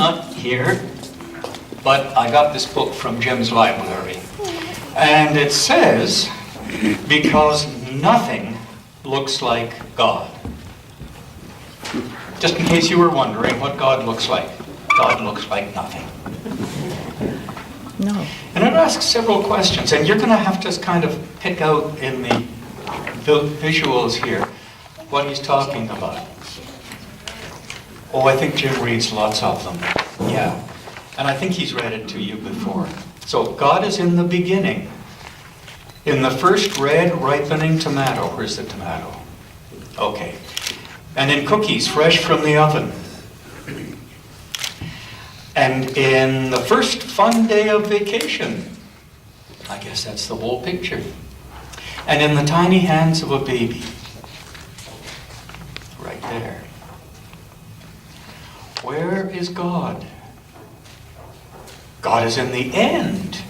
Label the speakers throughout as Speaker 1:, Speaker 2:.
Speaker 1: not here, but I got this book from Jim's library. And it says, because nothing looks like God. Just in case you were wondering what God looks like. God looks like nothing.
Speaker 2: No.
Speaker 1: And it asks several questions, and you're going to have to kind of pick out in the visuals here what he's talking about. Oh, I think Jim reads lots of them. Yeah. And I think he's read it to you before. So God is in the beginning. In the first red ripening tomato. Where's the tomato? Okay. And in cookies fresh from the oven. And in the first fun day of vacation. I guess that's the whole picture. And in the tiny hands of a baby. Right there. Where is God? God is in the end.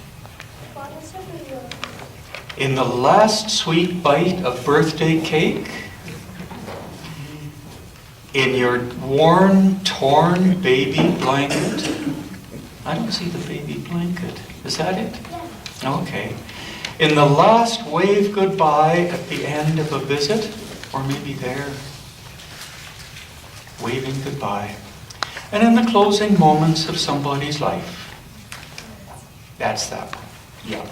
Speaker 1: In the last sweet bite of birthday cake. In your worn, torn baby blanket. I don't see the baby blanket. Is that it? Okay. In the last wave goodbye at the end of a visit. Or maybe there. Waving goodbye. And in the closing moments of somebody's life. That's that one. Yeah.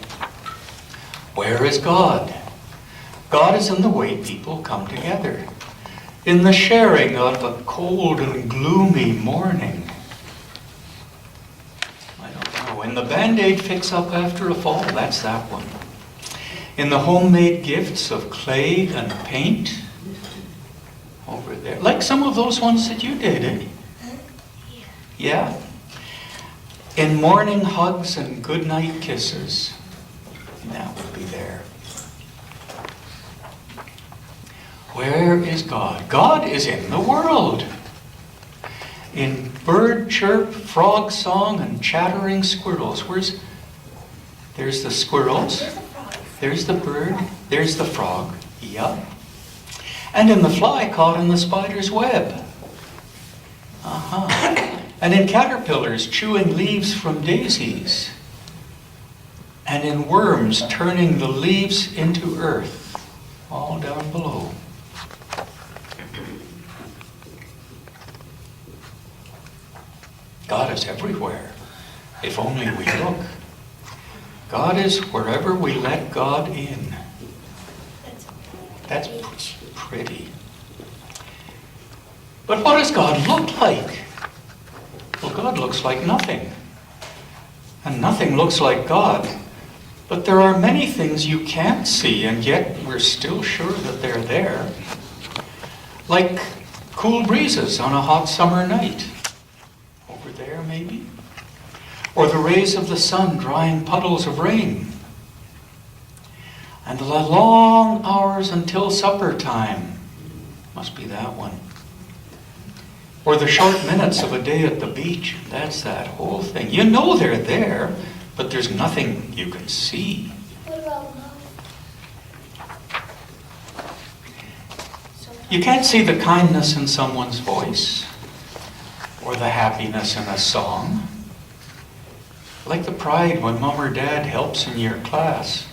Speaker 1: Where is God? God is in the way people come together. In the sharing of a cold and gloomy morning. I don't know. In the Band-Aid fix-up after a fall. That's that one. In the homemade gifts of clay and paint. Over there. Like some of those ones that you did, eh? Yeah? In morning hugs and goodnight kisses. That would be there. Where is God? God is in the world. In bird chirp, frog song, and chattering squirrels. There's the squirrels. There's the bird. There's the frog. Yup. And in the fly caught in the spider's web. And in caterpillars chewing leaves from daisies. And in worms turning the leaves into earth. All down below. God is everywhere, if only we look. God is wherever we let God in. That's pretty. But what does God look like? Well, God looks like nothing. And nothing looks like God. But there are many things you can't see, and yet we're still sure that they're there. Like cool breezes on a hot summer night. Over there, maybe? Or the rays of the sun drying puddles of rain. And the long hours until supper time. Must be that one. Or the short minutes of a day at the beach. That's that whole thing. You know they're there, but there's nothing you can see.
Speaker 3: What about love?
Speaker 1: You can't see the kindness in someone's voice, or the happiness in a song. Like the pride when mom or dad helps in your class,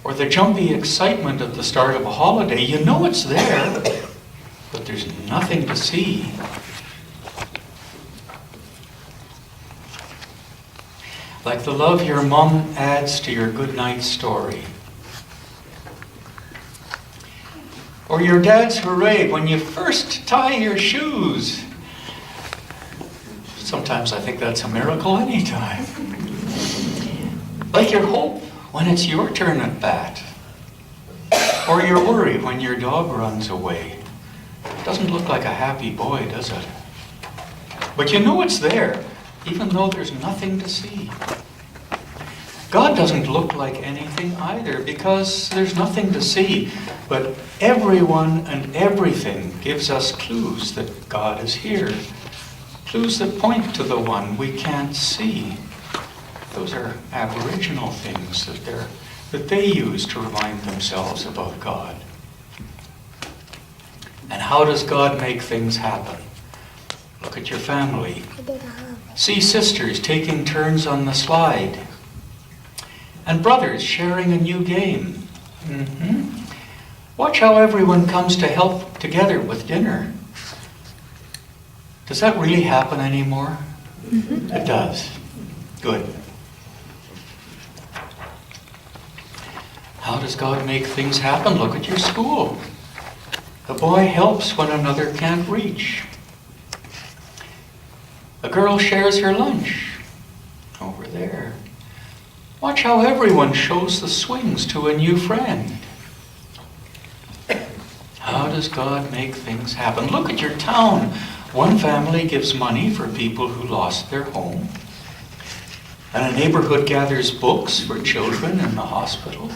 Speaker 1: or the jumpy excitement at the start of a holiday. You know it's there, but there's nothing to see. Like the love your mom adds to your goodnight story. Or your dad's hooray when you first tie your shoes. Sometimes I think that's a miracle anytime. Like your hope when it's your turn at bat. Or your worry when your dog runs away. Doesn't look like a happy boy, does it? But you know it's there, even though there's nothing to see. God doesn't look like anything either, because there's nothing to see. But everyone and everything gives us clues that God is here. Clues that point to the one we can't see. Those are Aboriginal things that they use to remind themselves about God. And how does God make things happen? Look at at your family. See sisters taking turns on the slide. And brothers sharing a new game. Watch how everyone comes to help together with dinner. Does that really happen anymore? It does. Good. How does God make things happen? Look at your school. A boy helps when another can't reach. A girl shares her lunch over there. Watch how everyone shows the swings to a new friend. How does God make things happen? Look at your town. One family gives money for people who lost their home. And a neighborhood gathers books for children in the hospital.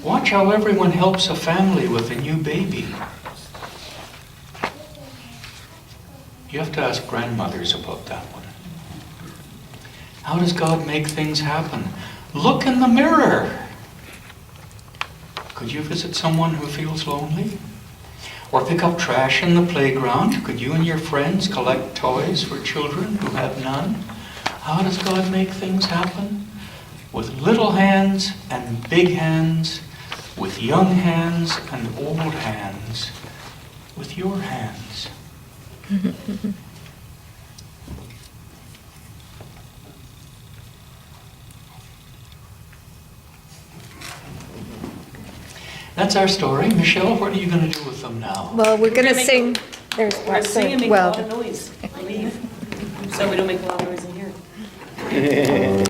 Speaker 1: Watch how everyone helps a family with a new baby. You have to ask grandmothers about that one. How does God make things happen? Look in the mirror. Could you visit someone who feels lonely? Or pick up trash in the playground? Could you and your friends collect toys for children who have none? How does God make things happen? With little hands and big hands, with young hands and old hands, with your hands. That's our story. Michelle, what are you going to do with them now?
Speaker 2: Well, we're going to sing. There's
Speaker 3: We're gonna sing and make a
Speaker 2: well,
Speaker 3: lot of noise. Leave, so we don't make a lot of noise in here.